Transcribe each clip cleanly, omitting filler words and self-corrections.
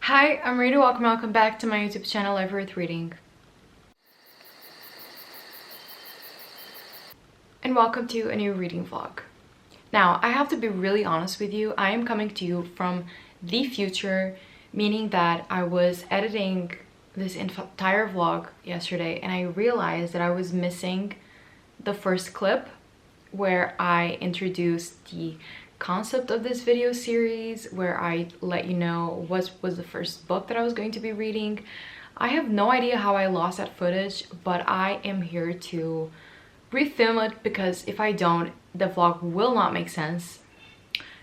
Hi, I'm Rita. Welcome back to my YouTube channel, Life Worth Reading. And welcome to a new reading vlog. Now, I have to be really honest with you. I am coming to you from the future, meaning that I was editing this entire vlog yesterday and I realized that I was missing the first clip where I introduced the concept of this video series, where I let you know what was the first book that I was going to be reading. I have no idea how I lost that footage, but I am here to refilm it because if I don't, the vlog will not make sense.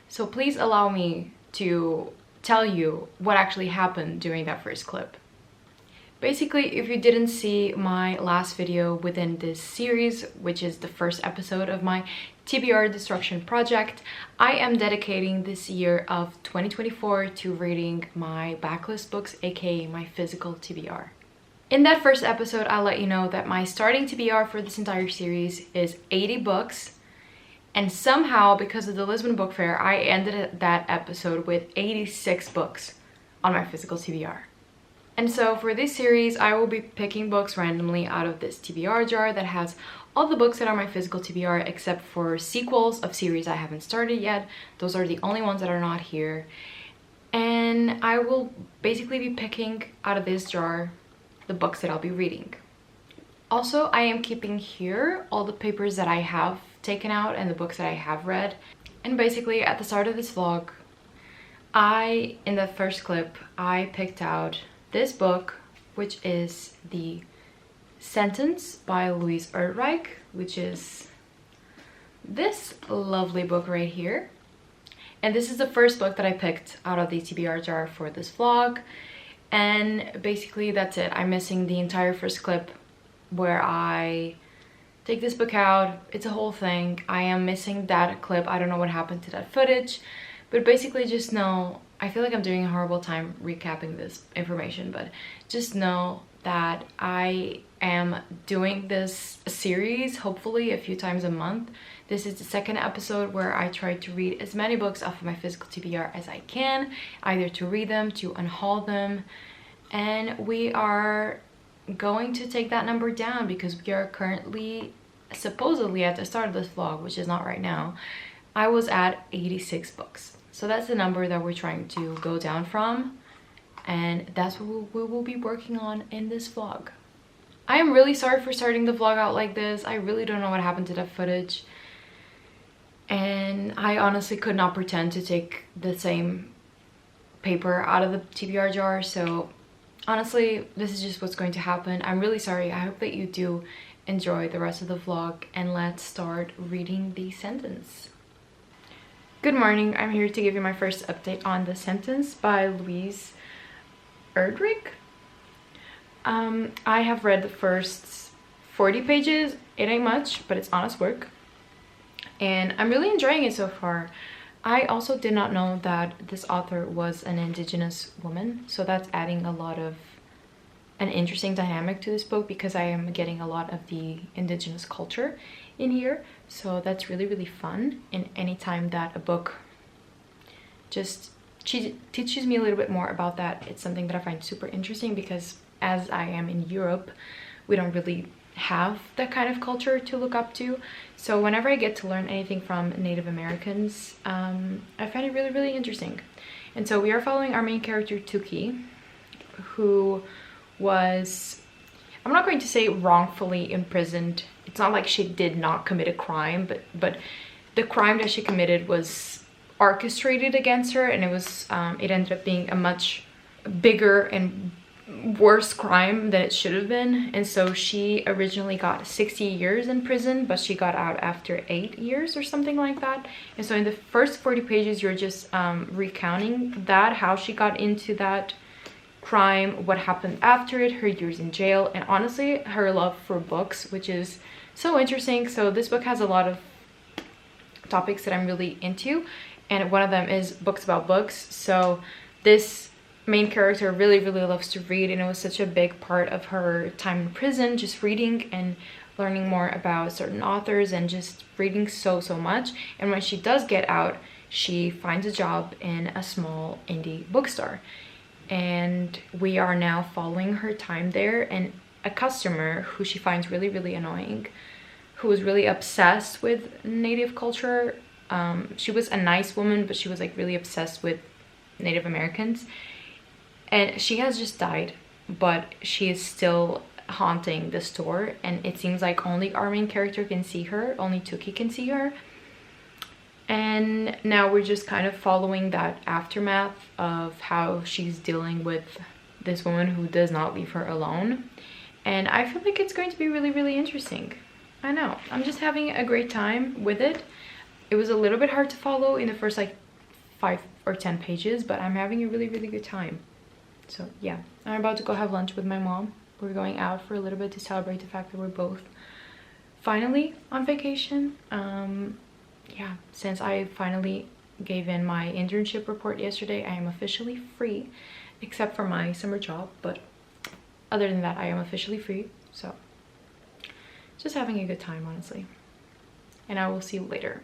So please allow me to tell you what actually happened during that first clip. Basically, if you didn't see my last video within this series, which is the first episode of my TBR Destruction Project, I am dedicating this year of 2024 to reading my backlist books, aka my physical TBR. In that first episode, I'll let you know that my starting TBR for this entire series is 80 books, and somehow, because of the Lisbon Book Fair, I ended that episode with 86 books on my physical TBR. And so for this series, I will be picking books randomly out of this TBR jar that has all the books that are my physical TBR except for sequels of series I haven't started yet. Those are the only ones that are not here. And I will basically be picking out of this jar the books that I'll be reading. Also, I am keeping here all the papers that I have taken out and the books that I have read. And basically at the start of this vlog, in the first clip, I picked out this book, which is The Sentence by Louise Erdrich, which is this lovely book right here. And this is the first book that I picked out of the TBR jar for this vlog. And basically that's it. I'm missing the entire first clip where I take this book out. It's a whole thing. I am missing that clip. I don't know what happened to that footage, but basically just know, I feel like I'm doing a horrible time recapping this information, but just know that I am doing this series hopefully a few times a month. This is the second episode where I try to read as many books off of my physical TBR as I can, either to read them, to unhaul them, and we are going to take that number down because we are currently, supposedly at the start of this vlog, which is not right now, I was at 86 books. So that's the number that we're trying to go down from, and that's what we will be working on in this vlog. I am really sorry for starting the vlog out like this. I really don't know what happened to that footage, and I honestly could not pretend to take the same paper out of the TBR jar, so honestly this is just what's going to happen. I'm really sorry. I hope that you do enjoy the rest of the vlog, and let's start reading The Sentence. Good morning, I'm here to give you my first update on The Sentence by Louise Erdrich. I have read the first 40 pages. It ain't much, but it's honest work. And I'm really enjoying it so far. I also did not know that this author was an Indigenous woman, so that's adding a lot of an interesting dynamic to this book because I am getting a lot of the Indigenous culture in here, so that's really fun. And anytime that a book just teaches me a little bit more about that, it's something that I find super interesting because as I am in Europe, we don't really have that kind of culture to look up to. So whenever I get to learn anything from Native Americans, I find it really interesting. And so we are following our main character Tuki, who was, I'm not going to say wrongfully imprisoned. It's not like she did not commit a crime, but the crime that she committed was orchestrated against her, and it ended up being a much bigger and worse crime than it should have been. And so she originally got 60 years in prison, but she got out after 8 years or something like that. And so in the first 40 pages you're just recounting that, how she got into that crime, what happened after it, her years in jail, and honestly her love for books, which is so interesting. So this book has a lot of topics that I'm really into, and one of them is books about books. So this main character really loves to read, and it was such a big part of her time in prison, just reading and learning more about certain authors and just reading so much. And when she does get out, she finds a job in a small indie bookstore. and we are now following her time there, and a customer who she finds really, really annoying, who was really obsessed with Native culture. She was a nice woman, but she was like really obsessed with Native Americans, and she has just died, but she is still haunting the store, and it seems like only our main character can see her, only Tuki can see her. And now we're just kind of following that aftermath of how she's dealing with this woman who does not leave her alone. And I feel like it's going to be really, really interesting. I know, I'm just having a great time with it. It was a little bit hard to follow in the first like 5 or 10 pages, but I'm having a really, really good time. So yeah, I'm about to go have lunch with my mom. We're going out for a little bit to celebrate the fact that we're both finally on vacation. Yeah, since I finally gave in my internship report yesterday, I am officially free, except for my summer job, but other than that, I am officially free. So just having a good time, honestly. And I will see you later.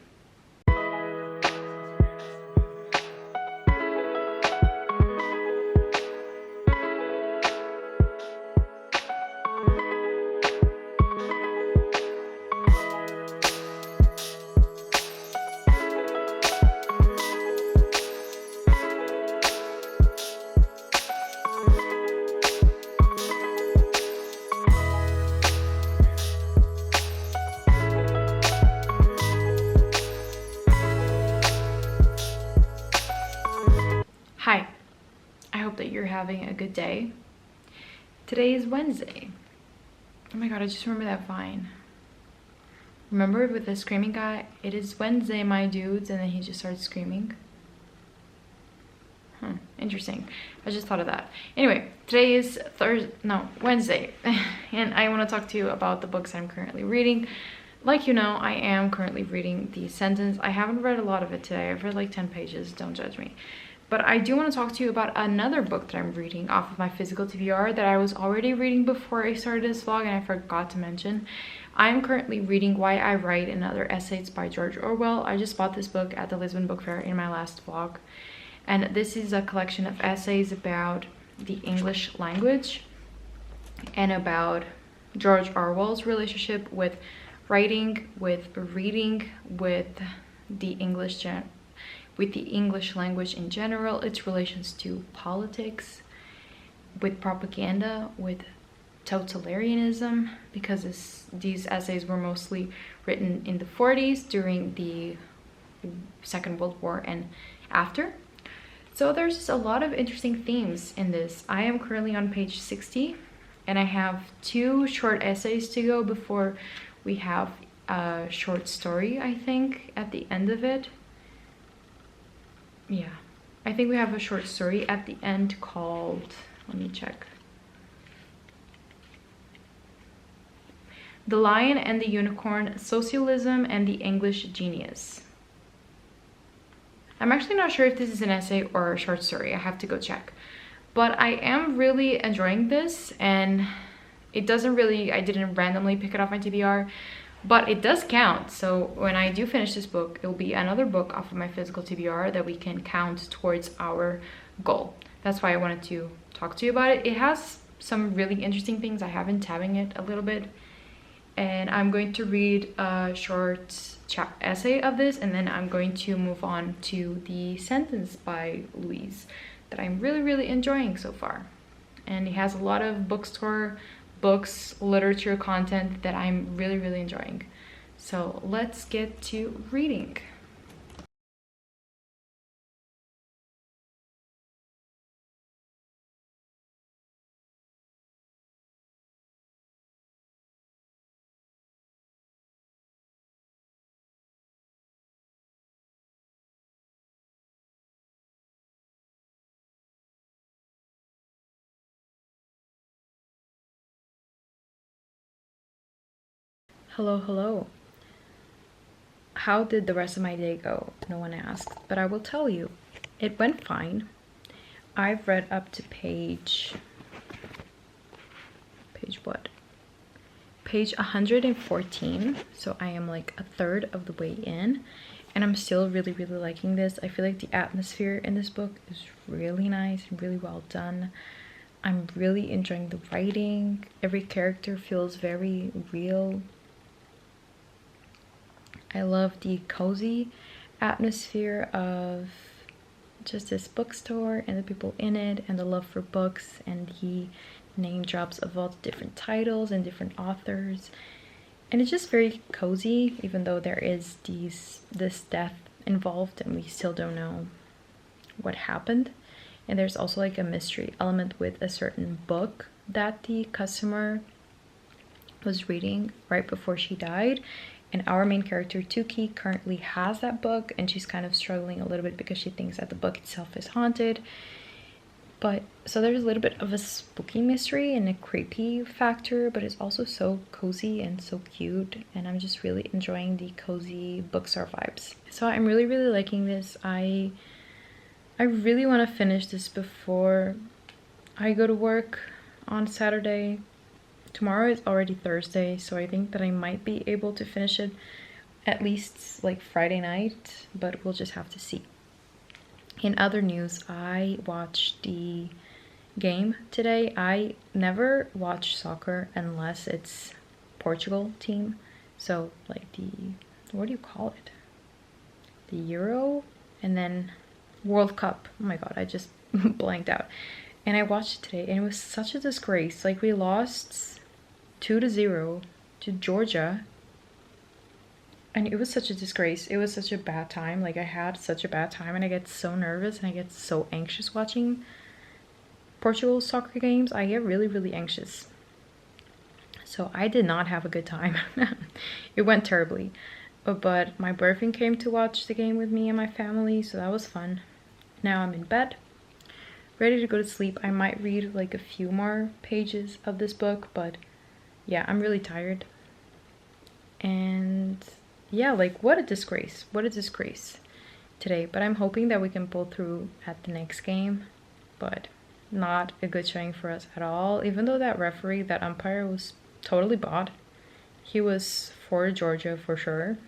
Hi, I hope that you're having a good day. Today is Wednesday. Oh my god, I just remember that Vine. Remember with the screaming guy? It is Wednesday, my dudes, and then he just started screaming. Interesting. I just thought of that. Anyway, today is Wednesday, and I want to talk to you about the books I'm currently reading. Like you know, I am currently reading The Sentence. I haven't read a lot of it today. I've read like 10 pages, don't judge me. But I do want to talk to you about another book that I'm reading off of my physical TBR that I was already reading before I started this vlog, and I forgot to mention. I'm currently reading Why I Write and Other Essays by George Orwell. I just bought this book at the Lisbon Book Fair in my last vlog. And this is a collection of essays about the English language and about George Orwell's relationship with writing, with reading, with the English language in general, its relations to politics, with propaganda, with totalitarianism, because these essays were mostly written in the 40s during the Second World War and after. So there's just a lot of interesting themes in this. I am currently on page 60, and I have 2 short essays to go before we have a short story, I think, at the end of it. Yeah, I think we have a short story at the end called, let me check. The Lion and the Unicorn, Socialism and the English Genius. I'm actually not sure if this is an essay or a short story. I have to go check. But I am really enjoying this, and it doesn't really, I didn't randomly pick it off my TBR, but it does count. So when I do finish this book, it will be another book off of my physical TBR that we can count towards our goal. That's why I wanted to talk to you about it. It has some really interesting things. I have been tabbing it a little bit, and I'm going to read a short essay of this, and then I'm going to move on to The Sentence by Louise that I'm really, really enjoying so far. And it has a lot of bookstore books, literature content that I'm really, really enjoying. So let's get to reading. Hello. How did the rest of my day go? No one asked, but I will tell you. It went fine. I've read up to page what? Page 114, so I am like a third of the way in, and I'm still really liking this. I feel like the atmosphere in this book is really nice and really well done. I'm really enjoying the writing. Every character feels very real. I love the cozy atmosphere of just this bookstore and the people in it and the love for books and the name drops of all the different titles and different authors. And it's just very cozy, even though there is this death involved and we still don't know what happened. And there's also like a mystery element with a certain book that the customer was reading right before she died. And our main character, Tuki, currently has that book, and she's kind of struggling a little bit because she thinks that the book itself is haunted. But so there's a little bit of a spooky mystery and a creepy factor, but it's also so cozy and so cute, and I'm just really enjoying the cozy bookstore vibes. So I'm really liking this. I really want to finish this before I go to work on Saturday. Tomorrow is already Thursday, so I think that I might be able to finish it at least like Friday night, but we'll just have to see. In other news, I watched the game today. I never watch soccer unless it's Portugal team. So like what do you call it? The Euro and then World Cup. Oh my god, I just blanked out. And I watched it today and it was such a disgrace. Like we lost 2-0 to Georgia. And it was such a disgrace. It was such a bad time. Like I had such a bad time and I get so nervous and I get so anxious watching Portugal soccer games. I get really anxious. So I did not have a good time. It went terribly. But my boyfriend came to watch the game with me and my family, so that was fun. Now I'm in bed, ready to go to sleep. I might read like a few more pages of this book, but yeah, I'm really tired. And yeah, like what a disgrace today. But I'm hoping that we can pull through at the next game, but not a good showing for us at all. Even though that referee, that umpire was totally bought. He was for Georgia for sure.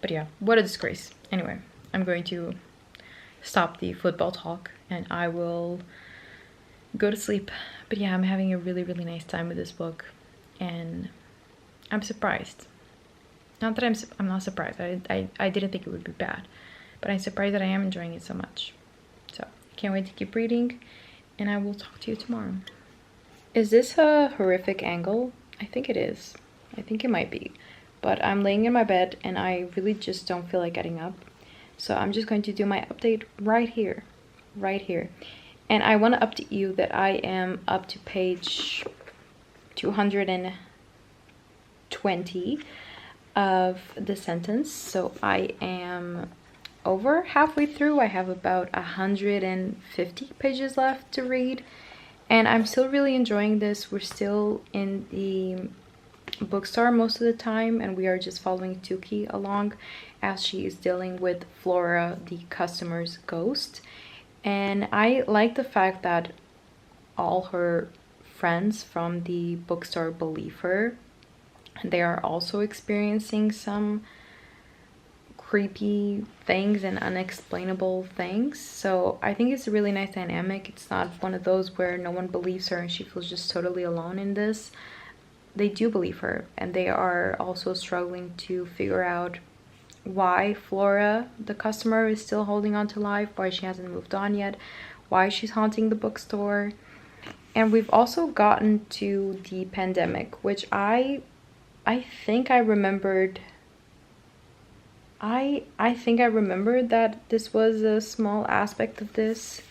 But yeah, what a disgrace. Anyway, I'm going to stop the football talk and I will go to sleep. But yeah, I'm having a really nice time with this book and I'm surprised. Not that I'm not surprised. I didn't think it would be bad, but I'm surprised that I am enjoying it so much. So can't wait to keep reading and I will talk to you tomorrow. Is this a horrific angle? I think it is. I think it might be. But I'm laying in my bed and I really just don't feel like getting up. So I'm just going to do my update right here. And I want to update you that I am up to page 220 of the sentence. So I am over halfway through. I have about 150 pages left to read. And I'm still really enjoying this. We're still in the bookstore most of the time and we are just following Tuki along as she is dealing with Flora, the customer's ghost. And I like the fact that all her friends from the bookstore believe her. They are also experiencing some creepy things and unexplainable things. So I think it's a really nice dynamic. It's not one of those where no one believes her and she feels just totally alone in this. They do believe her and they are also struggling to figure out why Flora, the customer, is still holding on to life, why she hasn't moved on yet, why she's haunting the bookstore. And we've also gotten to the pandemic, which I think I remembered. I think I remembered that this was a small aspect of this.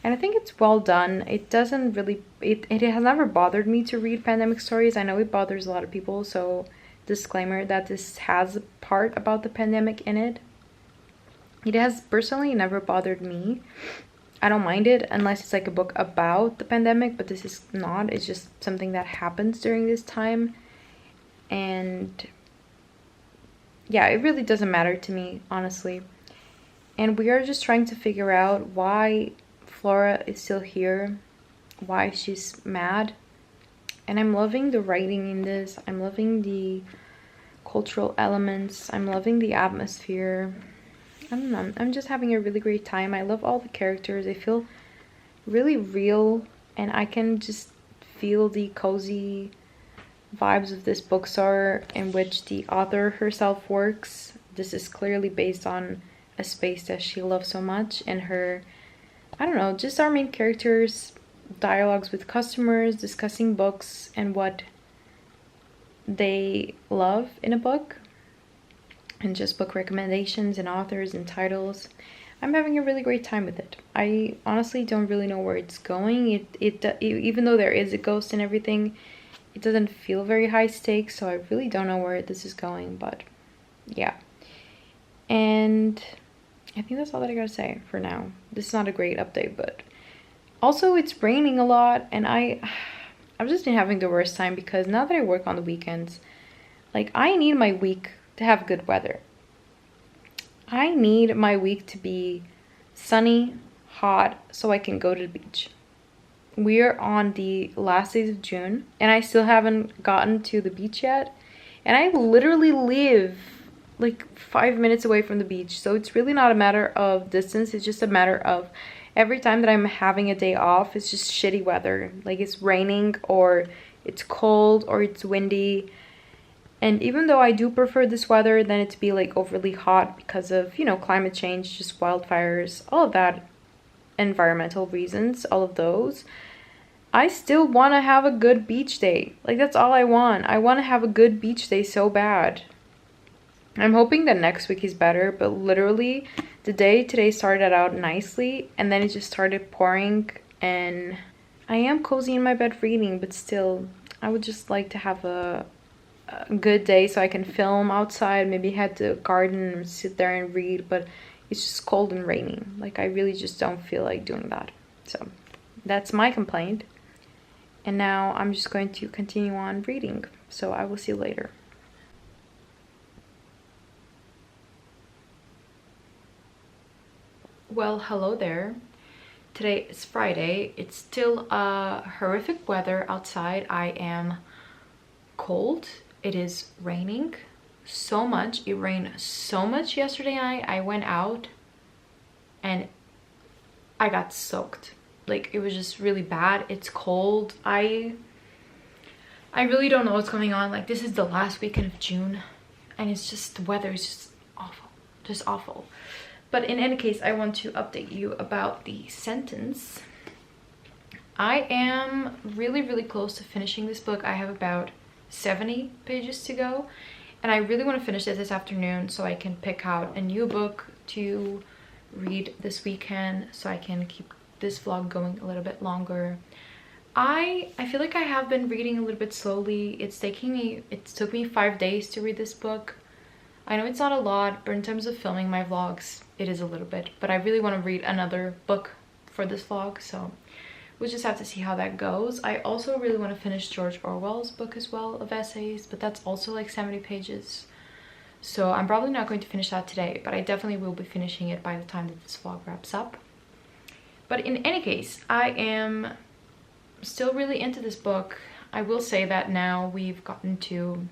And I think it's well done. It doesn't really, it has never bothered me to read pandemic stories. I know it bothers a lot of people, so disclaimer that this has a part about the pandemic in it. It has personally never bothered me. I don't mind it unless it's like a book about the pandemic, but this is not. It's just something that happens during this time. And yeah, it really doesn't matter to me, honestly. And we are just trying to figure out why Flora is still here, why she's mad. And I'm loving the writing in this. I'm loving the cultural elements. I'm loving the atmosphere. I don't know, I'm just having a really great time. I love all the characters. They feel really real, and I can just feel the cozy vibes of this bookstore in which the author herself works. This is clearly based on a space that she loves so much, and her, I don't know, just our main characters' dialogues with customers, discussing books and what they love in a book, and just book recommendations and authors and titles. I'm having a really great time with it. I honestly don't really know where it's going. Even though there is a ghost and everything, it doesn't feel very high stakes, so I really don't know where this is going, but yeah. And I think that's all that I gotta say for now. This is not a great update, but also it's raining a lot, and I've just been having the worst time because now that I work on the weekends, like, I need my week to have good weather. I need my week to be sunny, hot, so I can go to the beach. We are on the last days of June, and I still haven't gotten to the beach yet. And I literally live like 5 minutes away from the beach, so it's really not a matter of distance. It's just a matter of every time that I'm having a day off, it's just shitty weather. Like, it's raining, or it's cold, or it's windy. And even though I do prefer this weather than it to be like overly hot because of, you know, climate change, just wildfires, all of that, environmental reasons, all of those, I still want to have a good beach day. Like, that's all I want. I want to have a good beach day so bad. I'm hoping that next week is better, but literally the day today started out nicely, and then it just started pouring, and I am cozy in my bed reading, but still, I would just like to have a good day so I can film outside, maybe head to a garden and sit there and read, but it's just cold and raining. Like, I really just don't feel like doing that. So that's my complaint. And now I'm just going to continue on reading. So I will see you later. Well, hello there. Today is Friday. It's still horrific weather outside. I am cold. It is raining so much. It rained so much yesterday night. I went out and I got soaked. Like, it was just really bad. It's cold. I really don't know what's going on. Like, this is the last weekend of June, and it's just, the weather is just awful. Just awful. But in any case, I want to update you about the sentence. I am really, really close to finishing this book. I have about 70 pages to go, and I really want to finish it this afternoon so I can pick out a new book to read this weekend, so I can keep this vlog going a little bit longer. I feel like I have been reading a little bit slowly. It took me 5 days to read this book. I know it's not a lot, but in terms of filming my vlogs, it is a little bit. But I really want to read another book for this vlog, so we'll just have to see how that goes. I also really want to finish George Orwell's book as well, of essays, but that's also like 70 pages. So I'm probably not going to finish that today, but I definitely will be finishing it by the time that this vlog wraps up. But in any case, I am still really into this book. I will say that now we've gotten to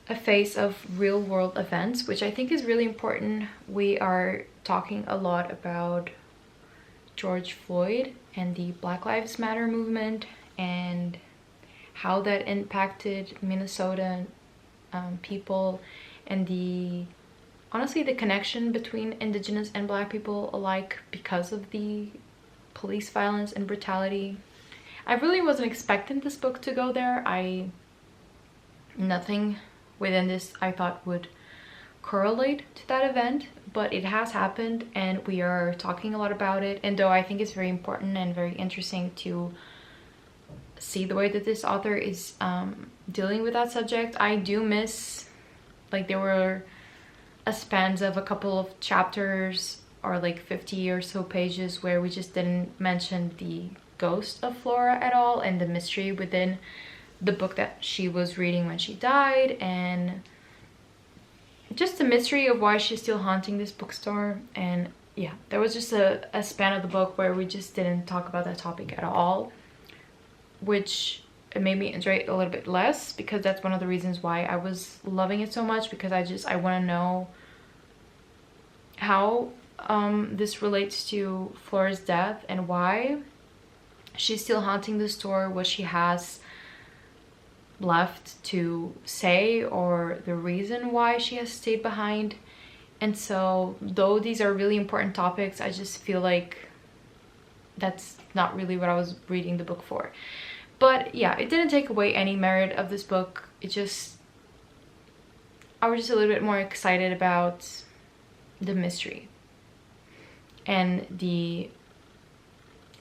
a phase of real world events, which I think is really important. We are talking a lot about George Floyd and the Black Lives Matter movement and how that impacted Minnesota people, and honestly the connection between Indigenous and Black people alike because of the police violence and brutality. I really wasn't expecting this book to go there. Nothing within this I thought would correlate to that event, but it has happened, and we are talking a lot about it. And though I think it's very important and very interesting to see the way that this author is dealing with that subject, I do miss, like, there were a spans of a couple of chapters or like 50 or so pages where we just didn't mention the ghost of Flora at all, and the mystery within the book that she was reading when she died, and just the mystery of why she's still haunting this bookstore. And yeah, there was just a span of the book where we just didn't talk about that topic at all, which made me enjoy it a little bit less, because that's one of the reasons why I was loving it so much, because I want to know how this relates to Flora's death and why she's still haunting the store, what she has left to say, or the reason why she has stayed behind. And so though these are really important topics, I just feel like that's not really what I was reading the book for. But yeah, it didn't take away any merit of this book. It just, I was just a little bit more excited about the mystery and the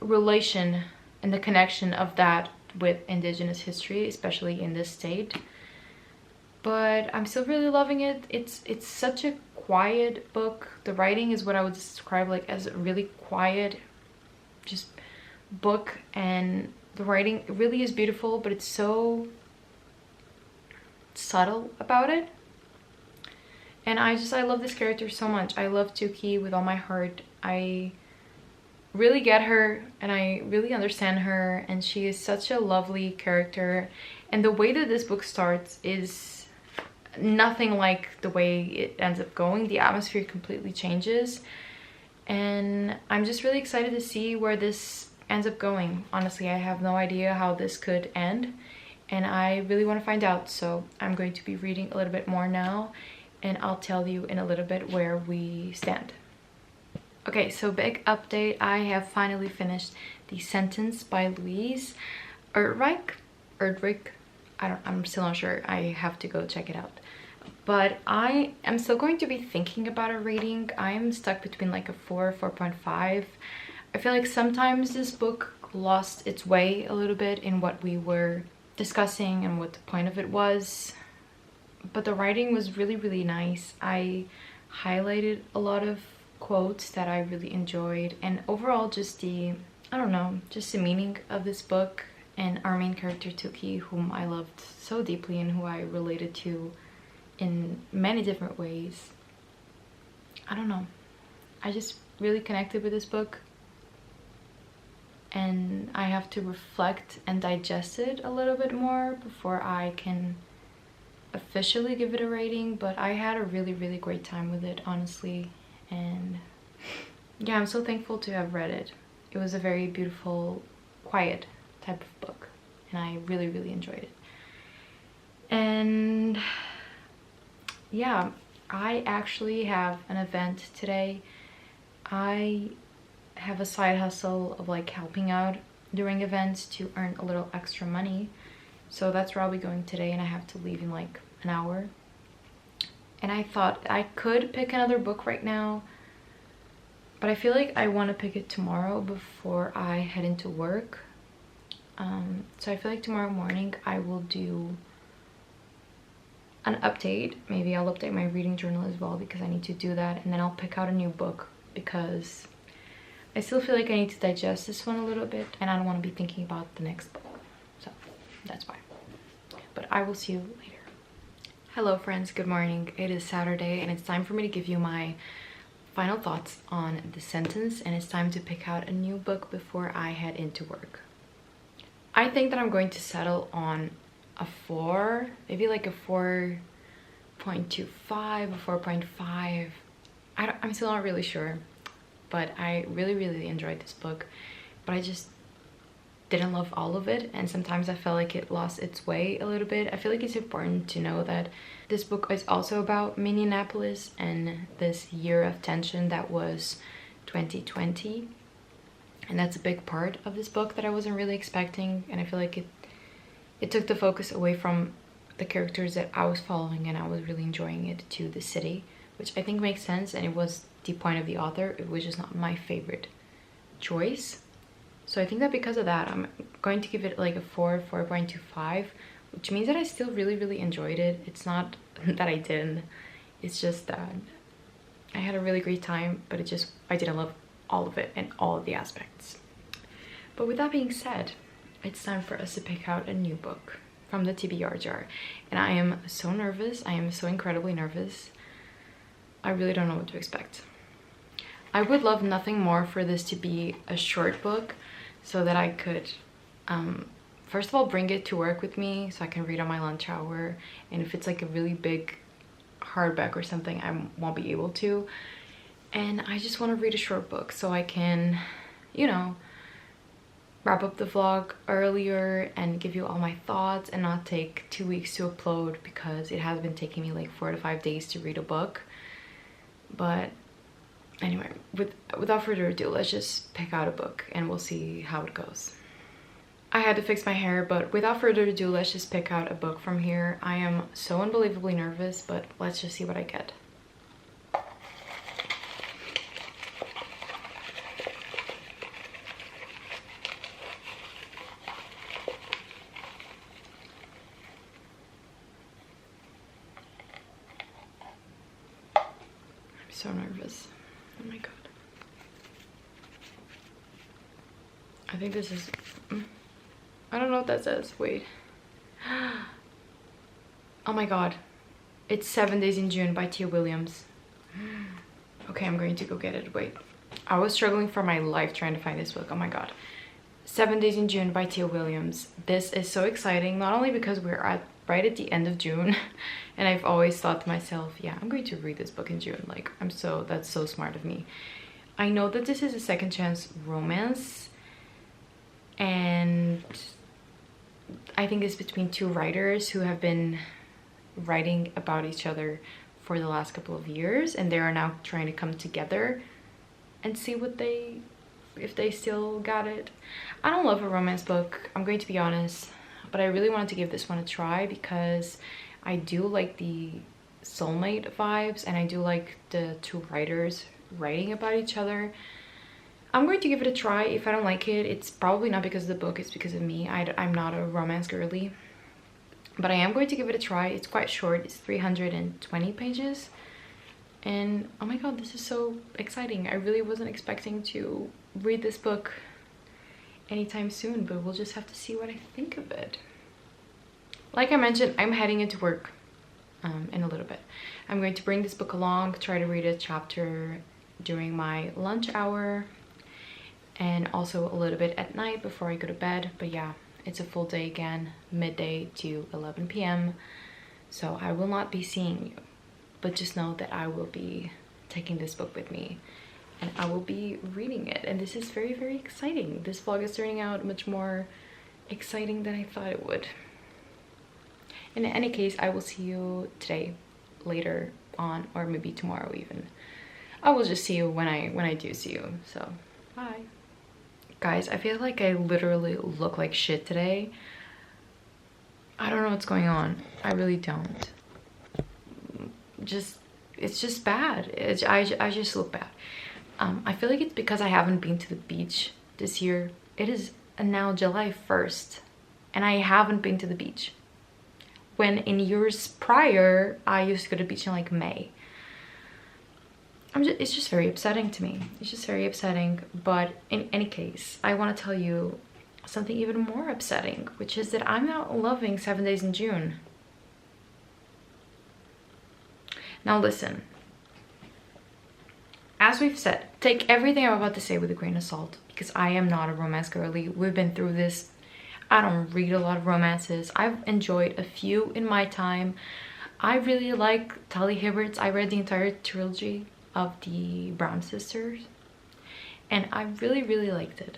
relation and the connection of that with Indigenous history, especially in this state. But I'm still really loving it. It's such a quiet book. The writing is what I would describe like as a really quiet just book, and the writing really is beautiful, but it's so subtle about it. And I love this character so much. I love Tuki with all my heart. I really get her and I really understand her, and she is such a lovely character. And the way that this book starts is nothing like the way it ends up going. The atmosphere completely changes, and I'm just really excited to see where this ends up going. Honestly, I have no idea how this could end, and I really want to find out. So I'm going to be reading a little bit more now, and I'll tell you in a little bit where we stand. Okay, so big update. I have finally finished The Sentence by Louise Erdrich. I'm still not sure. I have to go check it out. But I am still going to be thinking about a rating. I'm stuck between like a 4, 4.5. I feel like sometimes this book lost its way a little bit in what we were discussing and what the point of it was. But the writing was really, really nice. I highlighted a lot of quotes that I really enjoyed, and overall just the, I don't know, just the meaning of this book, and our main character Tuki, whom I loved so deeply and who I related to in many different ways. I don't know, I just really connected with this book, and I have to reflect and digest it a little bit more before I can officially give it a rating. But I had a really, really great time with it, honestly. And yeah, I'm so thankful to have read it. It was a very beautiful, quiet type of book, and I really, really enjoyed it. And yeah, I actually have an event today. I have a side hustle of like helping out during events to earn a little extra money. So that's where I'll be going today, and I have to leave in like an hour. And I thought I could pick another book right now, but I feel like I want to pick it tomorrow before I head into work. So I feel like tomorrow morning I will do an update. Maybe I'll update my reading journal as well, because I need to do that, and then I'll pick out a new book, because I still feel like I need to digest this one a little bit, and I don't want to be thinking about the next book. So that's why. But I will see you later. Hello friends, good morning. It is Saturday, and it's time for me to give you my final thoughts on The Sentence, and it's time to pick out a new book before I head into work. I think that I'm going to settle on a 4, maybe like a 4.25 or 4.5. I'm still not really sure, but I really, really enjoyed this book, but I just didn't love all of it, and sometimes I felt like it lost its way a little bit. I feel like it's important to know that this book is also about Minneapolis and this year of tension that was 2020, and that's a big part of this book that I wasn't really expecting. And I feel like it took the focus away from the characters that I was following, and I was really enjoying it, to the city, which I think makes sense, and it was the point of the author. It was just not my favorite choice. So I think that because of that, I'm going to give it like a 4, 4.25, which means that I still really, really enjoyed it. It's not that I didn't, it's just that I had a really great time, but I didn't love all of it and all of the aspects. But with that being said, it's time for us to pick out a new book from the TBR jar. And I am so nervous. I am so incredibly nervous. I really don't know what to expect. I would love nothing more for this to be a short book, so that I could first of all bring it to work with me so I can read on my lunch hour, and if it's like a really big hardback or something, I won't be able to. and I just want to read a short book so I can, you know, wrap up the vlog earlier and give you all my thoughts and not take 2 weeks to upload, because it has been taking me like 4 to 5 days to read a book. But anyway, without further ado, let's just pick out a book and we'll see how it goes. I had to fix my hair, but without further ado, let's just pick out a book from here. I am so unbelievably nervous, but let's just see what I get. I'm so nervous. Oh my god. I think this is... I don't know what that says. Wait. Oh my god. It's 7 Days in June by Tia Williams. Okay, I'm going to go get it. Wait. I was struggling for my life trying to find this book. Oh my god. 7 Days in June by Tia Williams. This is so exciting, not only because we're right at the end of June, and I've always thought to myself, yeah, I'm going to read this book in June. Like, that's so smart of me. I know that this is a second chance romance, and I think it's between two writers who have been writing about each other for the last couple of years, and they are now trying to come together and see if they still got it. I don't love a romance book, I'm going to be honest, but I really wanted to give this one a try because I do like the soulmate vibes, and I do like the two writers writing about each other. I'm going to give it a try. If I don't like it, it's probably not because of the book, it's because of me. I'm not a romance girly, but I am going to give it a try. It's quite short, it's 320 pages, and oh my god, this is so exciting. I really wasn't expecting to read this book anytime soon, but we'll just have to see what I think of it. Like I mentioned, I'm heading into work in a little bit. I'm going to bring this book along, try to read a chapter during my lunch hour, and also a little bit at night before I go to bed. But yeah, it's a full day again, midday to 11 p.m. so I will not be seeing you, but just know that I will be taking this book with me and I will be reading it, and this is very, very exciting. This vlog is turning out much more exciting than I thought it would. In any case, I will see you today, later on, or maybe tomorrow even. I will just see you when I do see you. So bye. Guys, I feel like I literally look like shit today. I don't know what's going on. I really don't. It's just bad. I just look bad. I feel like it's because I haven't been to the beach this year. It is now July 1st and I haven't been to the beach, when in years prior I used to go to the beach in like May. It's just very upsetting to me. It's just very upsetting. But in any case, I want to tell you something even more upsetting, which is that I'm not loving 7 Days in June. Now listen, as we've said, take everything I'm about to say with a grain of salt, because I am not a romance girly. We've been through this. I don't read a lot of romances. I've enjoyed a few in my time. I really like Talia Hibbert's. I read the entire trilogy of the Brown sisters, and I really, really liked it.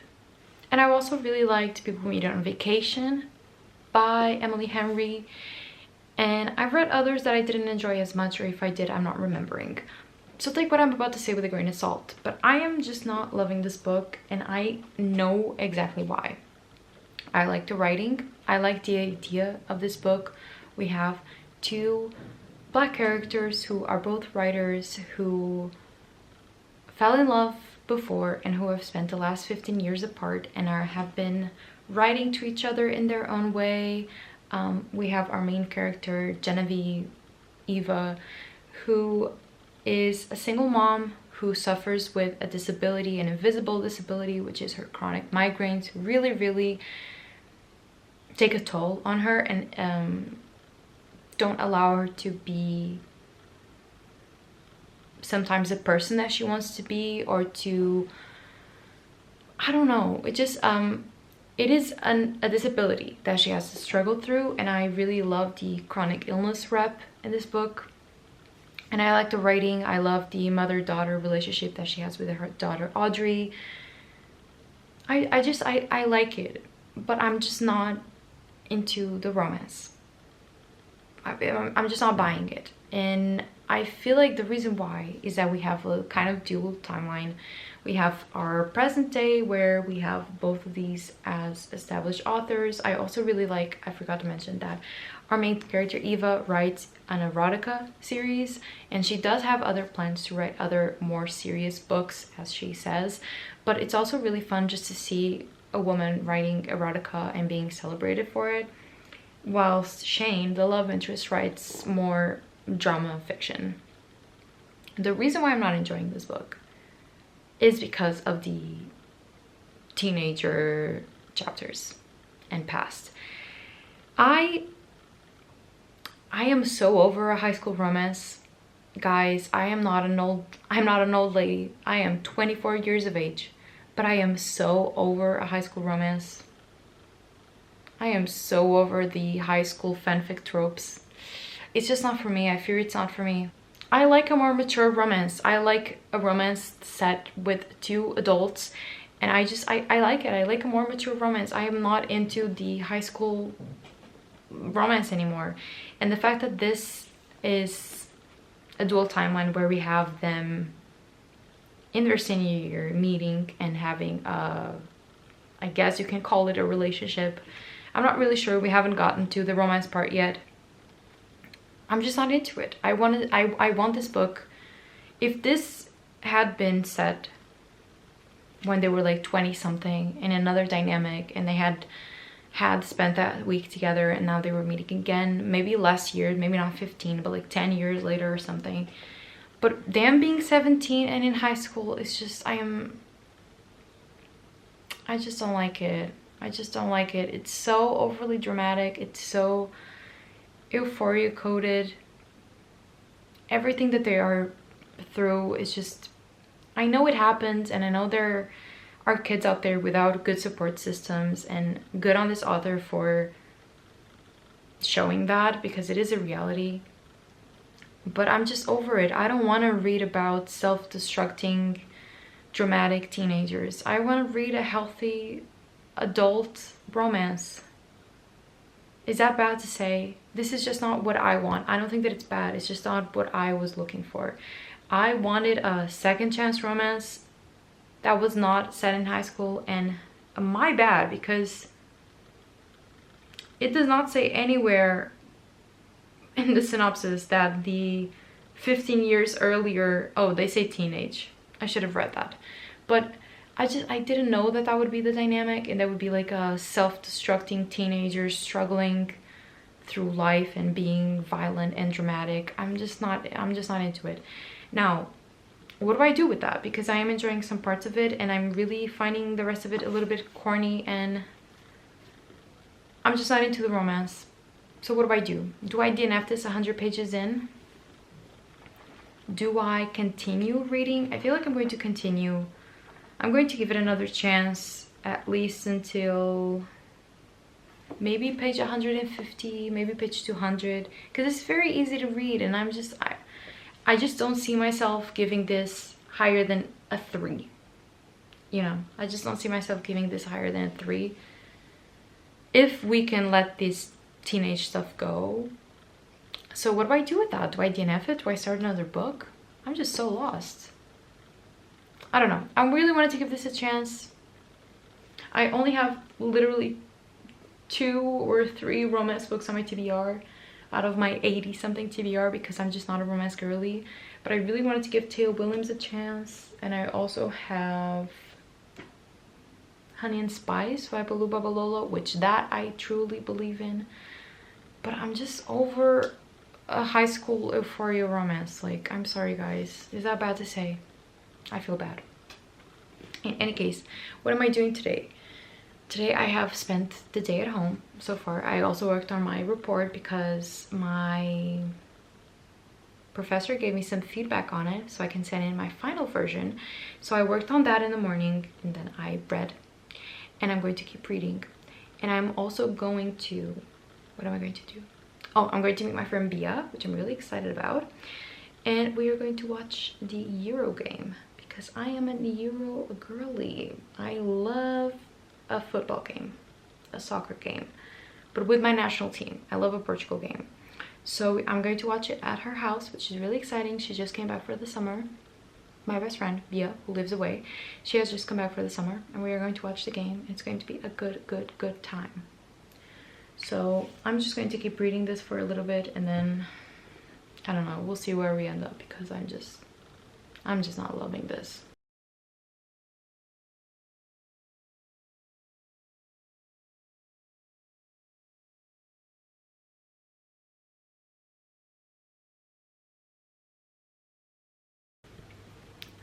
And I also really liked People Meet on Vacation by Emily Henry, and I've read others that I didn't enjoy as much, or if I did, I'm not remembering. So take what I'm about to say with a grain of salt, but I am just not loving this book, and I know exactly why. I like the writing, I like the idea of this book. We have two Black characters who are both writers, who fell in love before and who have spent the last 15 years apart and have been writing to each other in their own way. We have our main character, Genevieve Eva, who is a single mom who suffers with a disability, an invisible disability, which is her chronic migraines. Really, really take a toll on her and don't allow her to be sometimes the person that she wants to be, or to, I don't know, it just it is a disability that she has to struggle through, and I really love the chronic illness rep in this book. And I like the writing. I love the mother-daughter relationship that she has with her daughter Audrey. I like it, but I'm just not into the romance. I'm just not buying it. And I feel like the reason why is that we have a kind of dual timeline. We have our present day where we have both of these as established authors. I also really like, I forgot to mention that our main character Eva writes an erotica series, and she does have other plans to write other more serious books, as she says. But it's also really fun just to see a woman writing erotica and being celebrated for it, whilst Shane, the love interest, writes more drama fiction. The reason why I'm not enjoying this book is because of the teenager chapters and past. I am so over a high school romance. Guys, I'm not an old lady. I am 24 years of age, but I am so over a high school romance. I am so over the high school fanfic tropes. It's just not for me. I fear it's not for me. I like a more mature romance. I like a romance set with two adults, and I like it. I like a more mature romance. I am not into the high school romance anymore. And the fact that this is a dual timeline where we have them in their senior year meeting and having I guess you can call it a relationship. I'm not really sure. We haven't gotten to the romance part yet. I'm just not into it. I want this book. If this had been set when they were like 20 something in another dynamic, and they had spent that week together, and now they were meeting again, maybe last year, maybe not 15, but like 10 years later or something. But them being 17 and in high school, it's just, I just don't like it. I just don't like it. It's so overly dramatic. It's so euphoria coded. Everything that they are through is just, I know it happens, and I know there are kids out there without good support systems, and good on this author for showing that, because it is a reality. But I'm just over it. I don't want to read about self-destructing dramatic teenagers. I want to read a healthy adult romance. Is that bad to say? This is just not what I want. I don't think that it's bad. It's just not what I was looking for. I wanted a second chance romance that was not set in high school, and my bad, because it does not say anywhere in the synopsis that the 15 years earlier, oh, they say teenage. I should have read that. But I didn't know that that would be the dynamic, and that would be like a self-destructing teenager struggling through life and being violent and dramatic. I'm just not into it. Now, what do I do with that? Because I am enjoying some parts of it, and I'm really finding the rest of it a little bit corny, and I'm just not into the romance. So what do? Do I DNF this 100 pages in? Do I continue reading? I feel like I'm going to continue. I'm going to give it another chance, at least until maybe page 150, maybe page 200, because it's very easy to read, and I just don't see myself giving this higher than a 3. You know, I just don't see myself giving this higher than a 3. If we can let this teenage stuff go. So what do I do with that? Do I DNF it? Do I start another book? I'm just so lost. I don't know. I really wanted to give this a chance. I only have literally 2 or 3 romance books on my TBR out of my 80 something TBR, because I'm just not a romance girly. But I really wanted to give Taylor Williams a chance. And I also have Honey and Spice by Baloo Babalolo, which that I truly believe in. But I'm just over a high school euphoria romance. Like, I'm sorry guys, is that bad to say? I feel bad. In any case, what am I doing today? Today I have spent the day at home so far. I also worked on my report because my professor gave me some feedback on it, so I can send in my final version. So I worked on that in the morning, and then I read, and I'm going to keep reading. And I'm also going to, what am I going to do? Oh, I'm going to meet my friend Bia, which I'm really excited about. and we are going to watch the Euro game because I am an Euro girly. I love a football game, a soccer game, but with my national team. I love a Portugal game. So I'm going to watch it at her house, which is really exciting. She just came back for the summer. My best friend, Bia, who lives away, she has just come back for the summer, and we are going to watch the game. It's going to be a good time. So I'm just going to keep reading this for a little bit, and then I don't know, we'll see where we end up, because I'm just not loving this.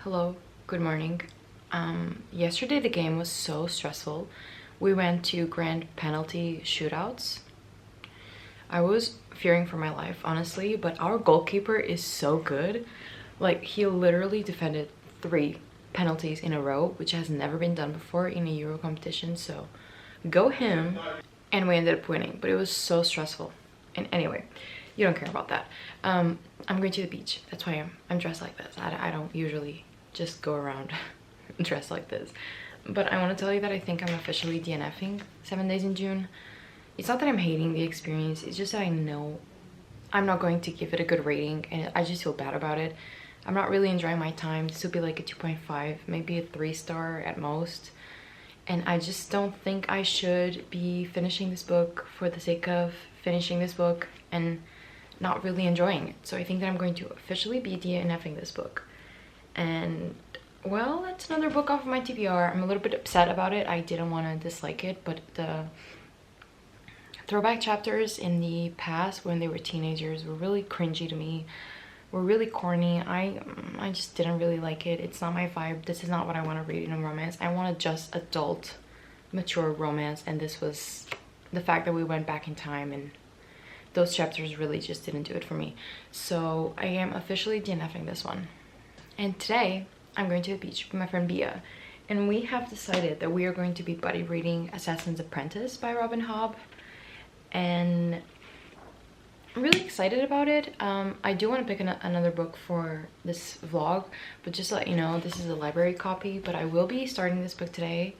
Hello, good morning. Yesterday the game was so stressful. We went to grand penalty shootouts. I was fearing for my life, honestly, but our goalkeeper is so good. Like, he literally defended 3 penalties in a row, which has never been done before in a Euro competition, so go him. And we ended up winning, but it was so stressful. And anyway, you don't care about that. I'm going to the beach. That's why I'm dressed like this. I don't usually just go around dressed like this. But I want to tell you that I think I'm officially DNFing 7 days in June. It's not that I'm hating the experience, it's just that I know I'm not going to give it a good rating, and I just feel bad about it. I'm not really enjoying my time. This would be like a 2.5, maybe a 3-star at most. And I just don't think I should be finishing this book for the sake of finishing this book and not really enjoying it. So I think that I'm going to officially be DNFing this book. And well, that's another book off of my TBR. I'm a little bit upset about it. I didn't want to dislike it, but the throwback chapters in the past when they were teenagers were really cringy to me, were really corny. I just didn't really like it. It's not my vibe. This is not what I want to read in a romance. I want a just adult, mature romance, and this was the fact that we went back in time, and those chapters really just didn't do it for me. So I am officially DNFing this one. And today I'm going to the beach with my friend Bia, and we have decided that we are going to be buddy reading Assassin's Apprentice by Robin Hobb, and I'm really excited about it. I do want to pick another book for this vlog, but just to let you know, this is a library copy, but I will be starting this book today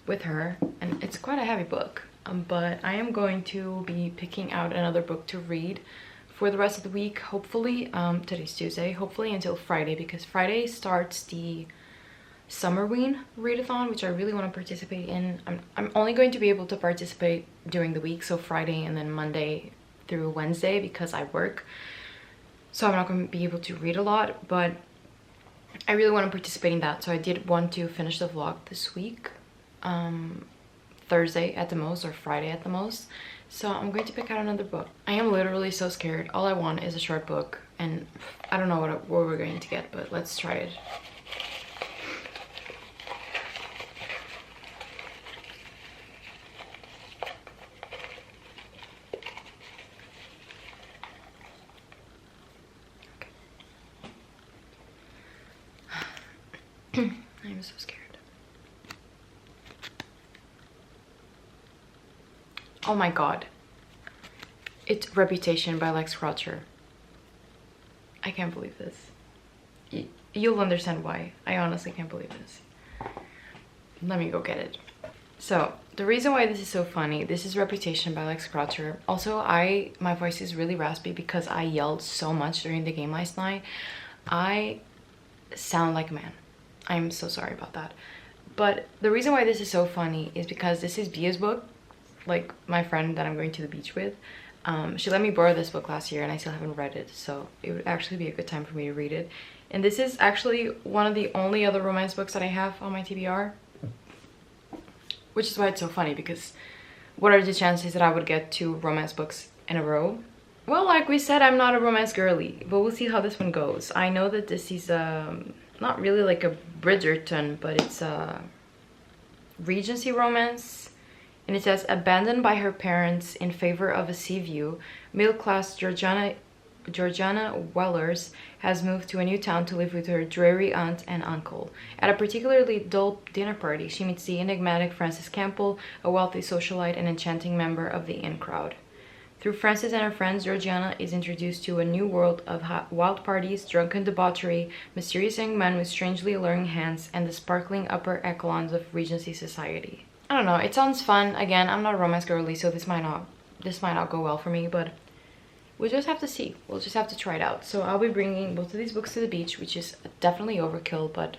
with her, and it's quite a heavy book, but I am going to be picking out another book to read for the rest of the week, hopefully. Today's Tuesday, hopefully until Friday, because Friday starts the Summerween readathon, which I really want to participate in. I'm only going to be able to participate during the week, so Friday and then Monday through Wednesday, because I work, so I'm not going to be able to read a lot, but I really want to participate in that. So I did want to finish the vlog this week, Thursday at the most, or Friday at the most. So I'm going to pick out another book. I am literally so scared. All I want is a short book, and I don't know what we're going to get, but let's try it. Okay. I'm so scared. Oh my god. It's Reputation by Lex Crotcher. I can't believe this. You'll understand why. I honestly can't believe this. Let me go get it. So, the reason why this is so funny, this is Reputation by Lex Crotcher. Also, my voice is really raspy because I yelled so much during the game last night. I sound like a man. I'm so sorry about that. But the reason why this is so funny is because this is Bia's book, like my friend that I'm going to the beach with. She let me borrow this book last year and I still haven't read it, so it would actually be a good time for me to read it. And this is actually one of the only other romance books that I have on my TBR, which is why it's so funny, because what are the chances that I would get 2 romance books in a row? Well, like we said, I'm not a romance girly, but we'll see how this one goes. I know that this is not really like a Bridgerton, but it's a Regency romance. And it says, abandoned by her parents in favor of a sea view, middle-class Georgiana Wellers has moved to a new town to live with her dreary aunt and uncle. At a particularly dull dinner party, she meets the enigmatic Francis Campbell, a wealthy socialite and enchanting member of the in crowd. Through Frances and her friends, Georgiana is introduced to a new world of wild parties, drunken debauchery, mysterious young men with strangely alluring hands, and the sparkling upper echelons of Regency society. I don't know, it sounds fun. Again, I'm not a romance girly, so this might not go well for me, but we'll just have to see. We'll just have to try it out. So I'll be bringing both of these books to the beach, which is definitely overkill, but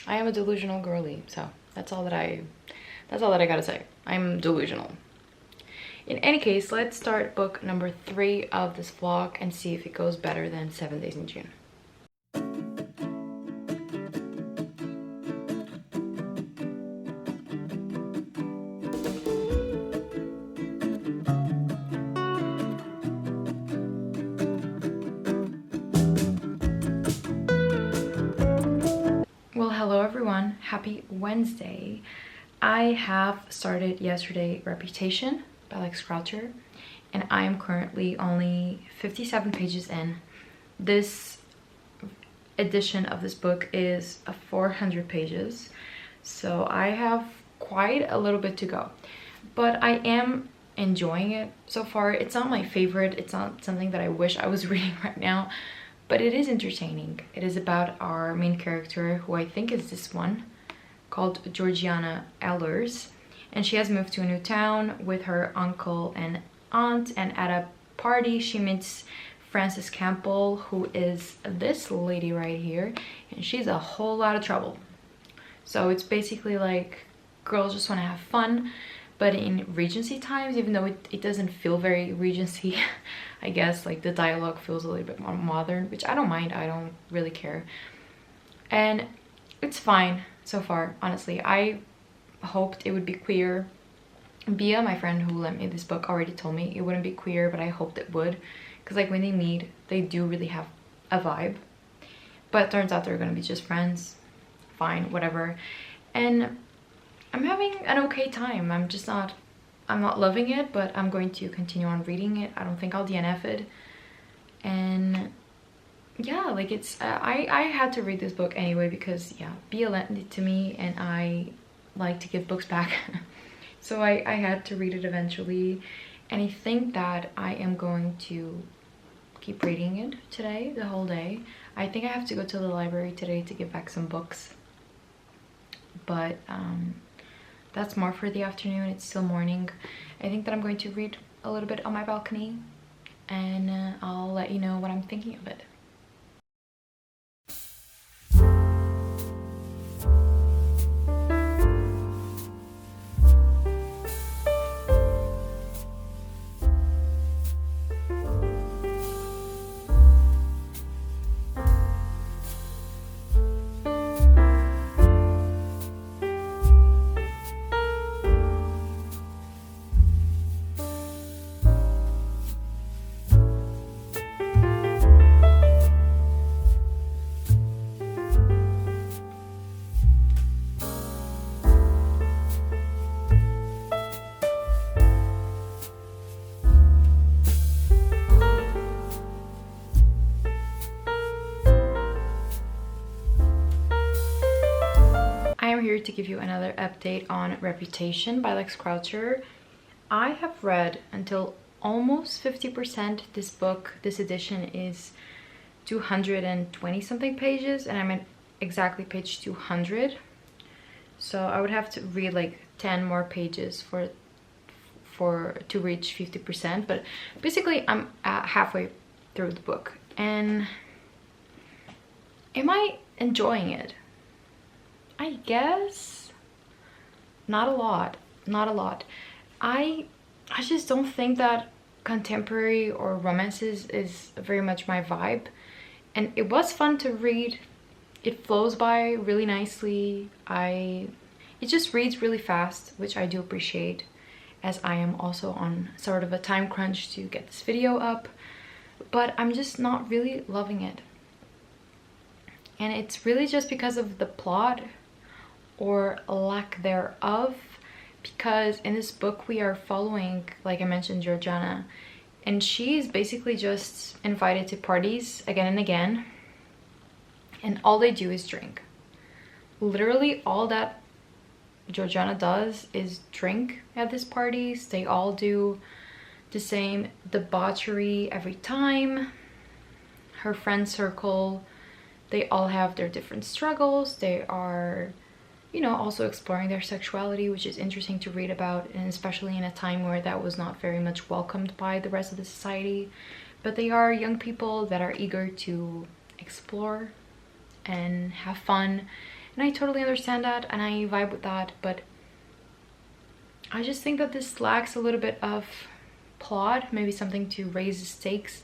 I am a delusional girly, so that's all that I gotta say. I'm delusional. In any case, let's start book number 3 of this vlog and see if it goes better than 7 Days in June. Well, hello everyone. Happy Wednesday. I have started yesterday Reputation by Alex Croucher, and I am currently only 57 pages in. This edition of this book is 400 pages, so I have quite a little bit to go, but I am enjoying it so far. It's not my favorite, it's not something that I wish I was reading right now, but it is entertaining. It is about our main character, who I think is this one, called Georgiana Ehlers, and she has moved to a new town with her uncle and aunt, and at a party she meets Frances Campbell, who is this lady right here, and she's a whole lot of trouble. So it's basically like girls just want to have fun, but in Regency times, even though it doesn't feel very Regency. I guess like the dialogue feels a little bit more modern, which I don't mind. I don't really care, and it's fine so far. Honestly, I hoped it would be queer. Bia, my friend who lent me this book, already told me it wouldn't be queer, but I hoped it would, because like when they meet, they do really have a vibe. But it turns out they're gonna be just friends. Fine, whatever. And I'm having an okay time. I'm not loving it, but I'm going to continue on reading it. I don't think I'll DNF it. And yeah, like it's I had to read this book anyway, because yeah, Bia lent it to me and I like to give books back. So I had to read it eventually, and I think that I am going to keep reading it today, the whole day. I think I have to go to the library today to give back some books, but that's more for the afternoon. It's still morning. I think that I'm going to read a little bit on my balcony, and I'll let you know what I'm thinking of it. Here to give you another update on Reputation by Alex Croucher. I have read until almost 50%. This book, this edition, is 220 something pages, and I'm at exactly page 200. So I would have to read like 10 more pages to reach 50%, but basically I'm halfway through the book. And am I enjoying it? I guess not a lot. I just don't think that contemporary or romances is very much my vibe, and it was fun to read. It flows by really nicely. It just reads really fast, which I do appreciate, as I am also on sort of a time crunch to get this video up, but I'm just not really loving it. And it's really just because of the plot, or lack thereof, because in this book we are following, like I mentioned, Georgiana, and she's basically just invited to parties again and again, and all they do is drink. Literally all that Georgiana does is drink at these parties. They all do the same debauchery every time. Her friend circle, they all have their different struggles. They are, you know, also exploring their sexuality, which is interesting to read about, and especially in a time where that was not very much welcomed by the rest of the society. But they are young people that are eager to explore and have fun, and I totally understand that and I vibe with that, but I just think that this lacks a little bit of plot, maybe something to raise the stakes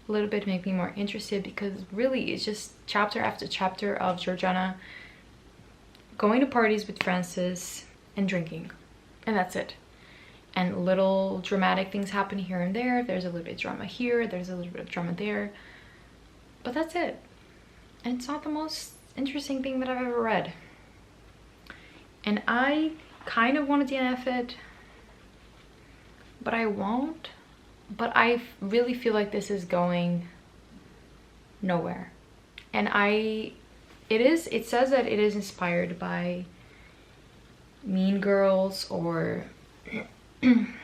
a little bit, make me more interested, because really it's just chapter after chapter of Georgiana going to parties with Francis and drinking, and that's it. And little dramatic things happen here and there. There's a little bit of drama here, there's a little bit of drama there, but that's it. And it's not the most interesting thing that I've ever read. And I kind of want to DNF it, but I won't. But I really feel like this is going nowhere. And it says that it is inspired by Mean Girls or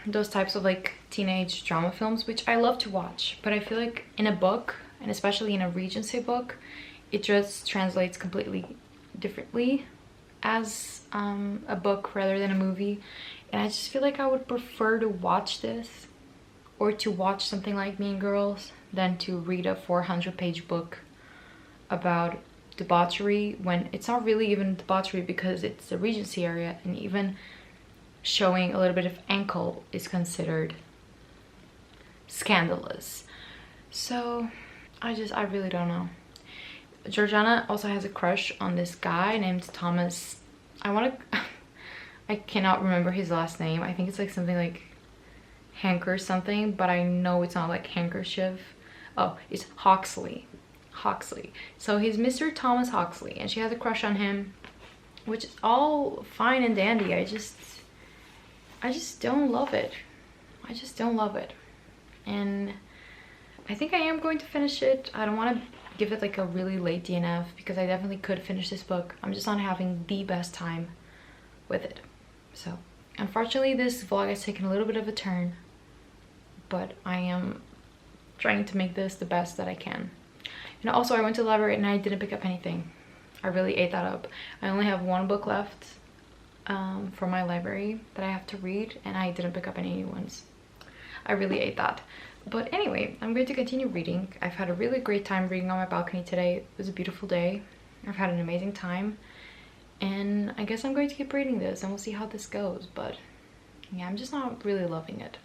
those types of like teenage drama films, which I love to watch, but I feel like in a book, and especially in a Regency book, it just translates completely differently as a book rather than a movie. And I just feel like I would prefer to watch this, or to watch something like Mean Girls, than to read a 400-page book about debauchery, when it's not really even debauchery because it's the Regency area, and even showing a little bit of ankle is considered scandalous. So I really don't know. Georgiana also has a crush on this guy named Thomas. I cannot remember his last name. I think it's like something like Hank or something, but I know it's not like handkerchief. Oh, it's Hawksley. So he's Mr. Thomas Hawksley, and she has a crush on him, which is all fine and dandy. I just don't love it. I just don't love it. And I think I am going to finish it. I don't want to give it like a really late DNF, because I definitely could finish this book. I'm just not having the best time with it. So unfortunately this vlog has taken a little bit of a turn, but I am trying to make this the best that I can. And also I went to the library and I didn't pick up anything. I really ate that up. I only have one book left from my library that I have to read, and I didn't pick up any new ones. I really ate that. But anyway, I'm going to continue reading. I've had a really great time reading on my balcony today. It was a beautiful day. I've had an amazing time, and I guess I'm going to keep reading this and we'll see how this goes. But yeah, I'm just not really loving it.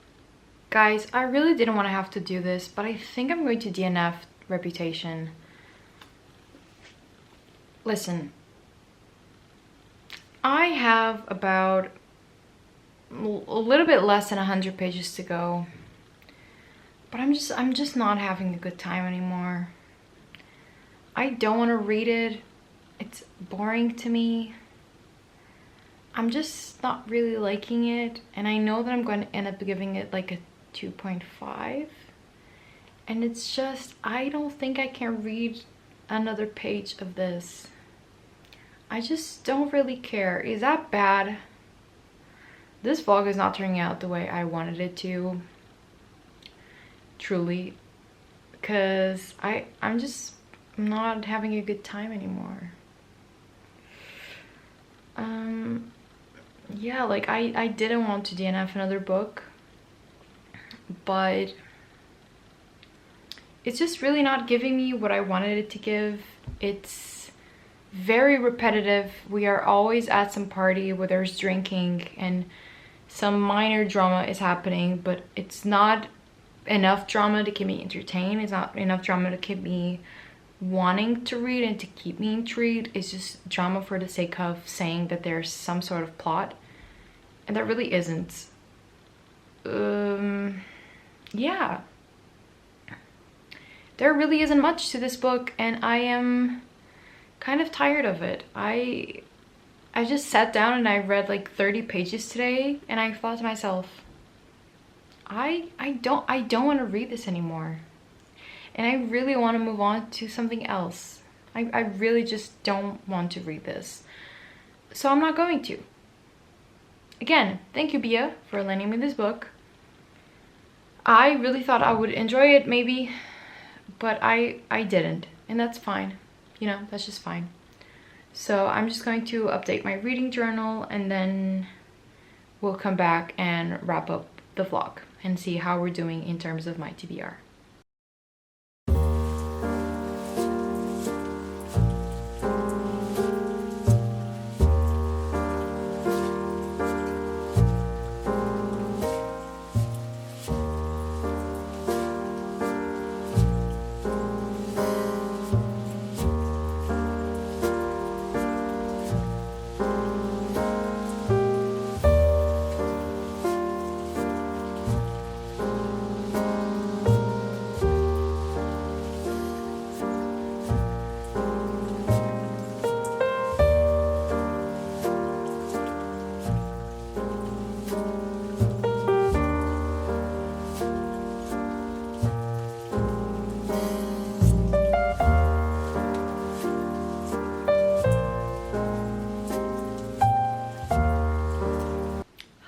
Guys, I really didn't want to have to do this, but I think I'm going to DNF Reputation. Listen, I have about a little bit less than 100 pages to go, but I'm just not having a good time anymore. I don't want to read it. It's boring to me. I'm just not really liking it, and I know that I'm going to end up giving it like a 2.5, and it's just, I don't think I can read another page of this. I just don't really care. Is that bad? This vlog is not turning out the way I wanted it to, truly, because I'm just not having a good time anymore. Yeah, like I didn't want to DNF another book, but it's just really not giving me what I wanted it to give. It's very repetitive. We are always at some party where there's drinking and some minor drama is happening, but it's not enough drama to keep me entertained. It's not enough drama to keep me wanting to read and to keep me intrigued. It's just drama for the sake of saying that there's some sort of plot, and there really isn't. Yeah, there really isn't much to this book, and I am kind of tired of it. I just sat down and I read like 30 pages today, and I thought to myself, I don't want to read this anymore, and I really want to move on to something else. I really just don't want to read this, so I'm not going to. Again, thank you, Bia, for lending me this book. I really thought I would enjoy it maybe, but I didn't, and that's fine. You know, that's just fine. So I'm just going to update my reading journal, and then we'll come back and wrap up the vlog and see how we're doing in terms of my TBR.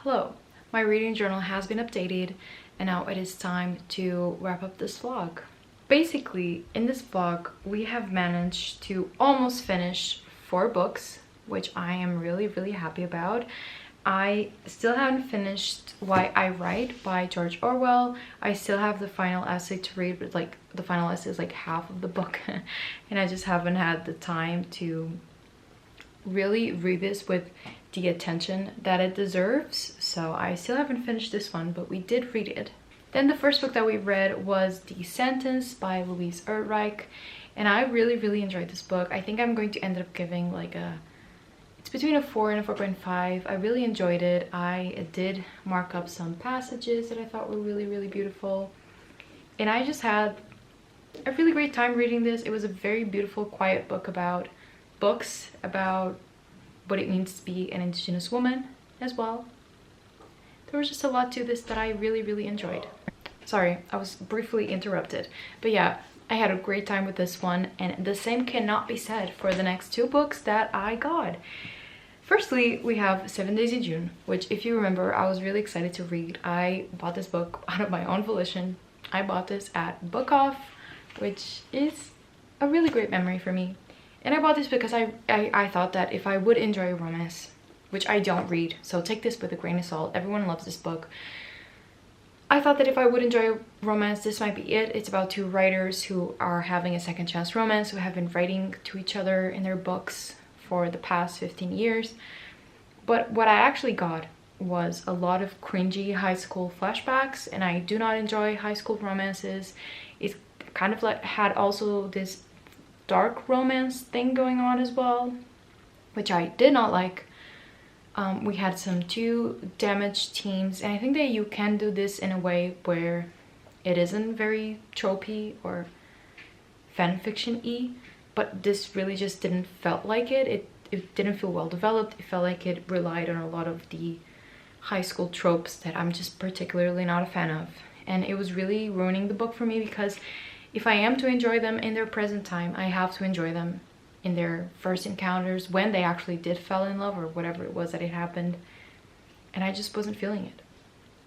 Hello, my reading journal has been updated, and now it is time to wrap up this vlog. Basically, in this vlog, we have managed to almost finish 4 books, which I am really happy about. I still haven't finished Why I Write by George Orwell. I still have the final essay to read, but like the final essay is like half of the book and I just haven't had the time to really read this with the attention that it deserves. So I still haven't finished this one, but we did read it. Then the first book that we read was The Sentence by Louise Erdreich, and I really enjoyed this book. I think I'm going to end up giving like it's between a 4 and a 4.5. I really enjoyed it. I did mark up some passages that I thought were really beautiful, and I just had a really great time reading this. It was a very beautiful, quiet book about books, about what it means to be an Indigenous woman as well. There was just a lot to this that I really enjoyed. Sorry, I was briefly interrupted, but yeah, I had a great time with this one, and the same cannot be said for the next 2 books that I got. Firstly, we have 7 Days in June, which, if you remember, I was really excited to read. I bought this book out of my own volition. I bought this at Book Off, which is a really great memory for me. And I bought this because I thought that if I would enjoy romance, which I don't read, so take this with a grain of salt, everyone loves this book. I thought that if I would enjoy romance, this might be it. It's about 2 writers who are having a second chance romance, who have been writing to each other in their books for the past 15 years. But what I actually got was a lot of cringy high school flashbacks, and I do not enjoy high school romances. It kind of like had also this dark romance thing going on as well, which I did not like. We had some 2 damaged teens, and I think that you can do this in a way where it isn't very tropey or fanfiction-y, but this really just didn't felt like it. It didn't feel well developed. It felt like it relied on a lot of the high school tropes that I'm just particularly not a fan of, and it was really ruining the book for me, because if I am to enjoy them in their present time, I have to enjoy them in their first encounters, when they actually did fall in love, or whatever it was that it happened, and I just wasn't feeling it.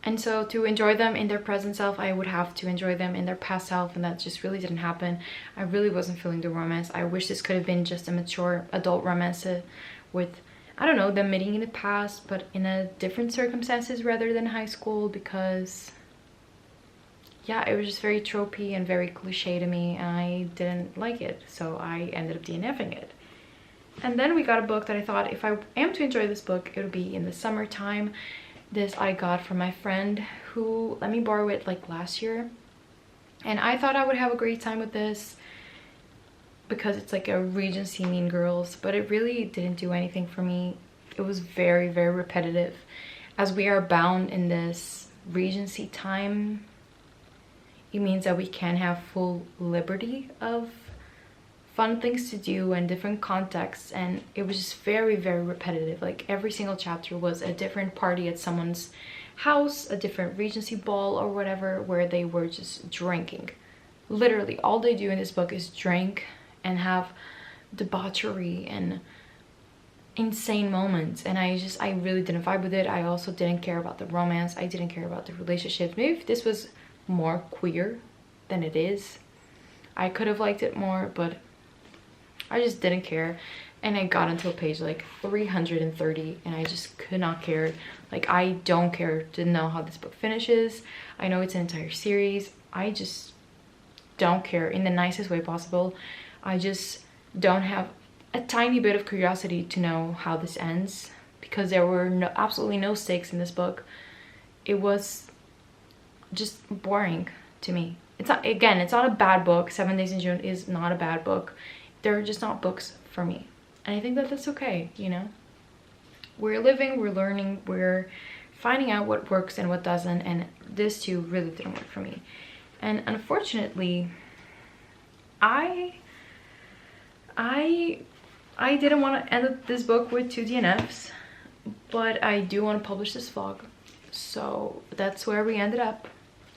And so to enjoy them in their present self, I would have to enjoy them in their past self, and that just really didn't happen. I really wasn't feeling the romance. I wish this could have been just a mature adult romance with, I don't know, them meeting in the past, but in a different circumstances rather than high school, because yeah, it was just very tropey and very cliche to me, and I didn't like it, so I ended up DNFing it. And then we got a book that I thought, if I am to enjoy this book, it would be in the summertime. This I got from my friend who let me borrow it like last year, and I thought I would have a great time with this because it's like a Regency Mean Girls, but it really didn't do anything for me. It was very repetitive, as we are bound in this Regency time. It means that we can have full liberty of fun things to do and different contexts, and it was just very repetitive. Like every single chapter was a different party at someone's house, a different Regency ball or whatever, where they were just drinking. Literally all they do in this book is drink and have debauchery and insane moments, and I really didn't vibe with it. I also didn't care about the romance. I didn't care about the relationships. Maybe if this was more queer than it is. I could have liked it more, but I just didn't care. And I got until page like 330 and I just could not care. Like, I don't care to know how this book finishes. I know it's an entire series. I just don't care in the nicest way possible. I just don't have a tiny bit of curiosity to know how this ends, because there were absolutely no stakes in this book. It was just boring to me. It's not, again, it's not a bad book. 7 Days in June is not a bad book. They're just not books for me. And I think that that's okay, you know? We're living, we're learning, we're finding out what works and what doesn't, and this too really didn't work for me. And unfortunately, I didn't want to end this book with 2 DNFs, but I do want to publish this vlog. So that's where we ended up.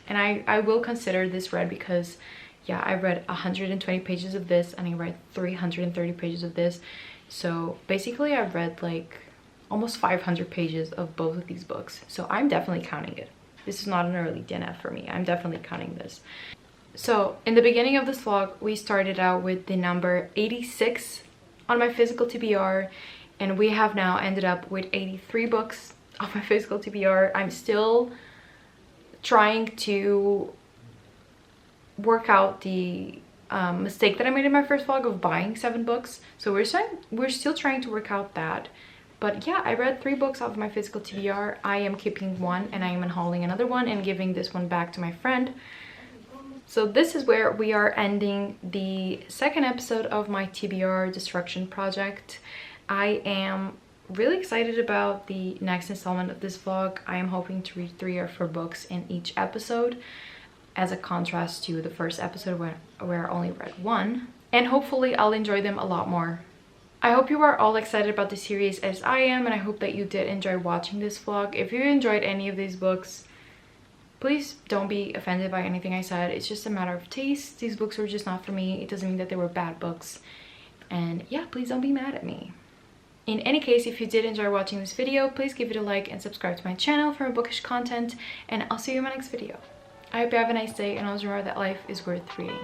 And I will consider this read, because yeah, I read 120 pages of this and I read 330 pages of this. So basically I've read like almost 500 pages of both of these books. So I'm definitely counting it. This is not an early DNF for me. I'm definitely counting this. So in the beginning of this vlog, we started out with the number 86 on my physical TBR, and we have now ended up with 83 books on my physical TBR. I'm still trying to work out the mistake that I made in my first vlog of buying 7 books. So we're still trying to work out that. But yeah, I read 3 books off of my physical TBR. I am keeping 1 and I am unhauling another one and giving this one back to my friend. So this is where we are ending the second episode of my TBR Destruction project. I am really excited about the next installment of this vlog. I am hoping to read 3 or 4 books in each episode, as a contrast to the first episode where I only read 1. And hopefully I'll enjoy them a lot more. I hope you are all excited about the series as I am, and I hope that you did enjoy watching this vlog. If you enjoyed any of these books, please don't be offended by anything I said. It's just a matter of taste. These books were just not for me. It doesn't mean that they were bad books. And yeah, please don't be mad at me. In any case, if you did enjoy watching this video, please give it a like and subscribe to my channel for more bookish content, and I'll see you in my next video. I hope you have a nice day, and always remember that life is worth reading.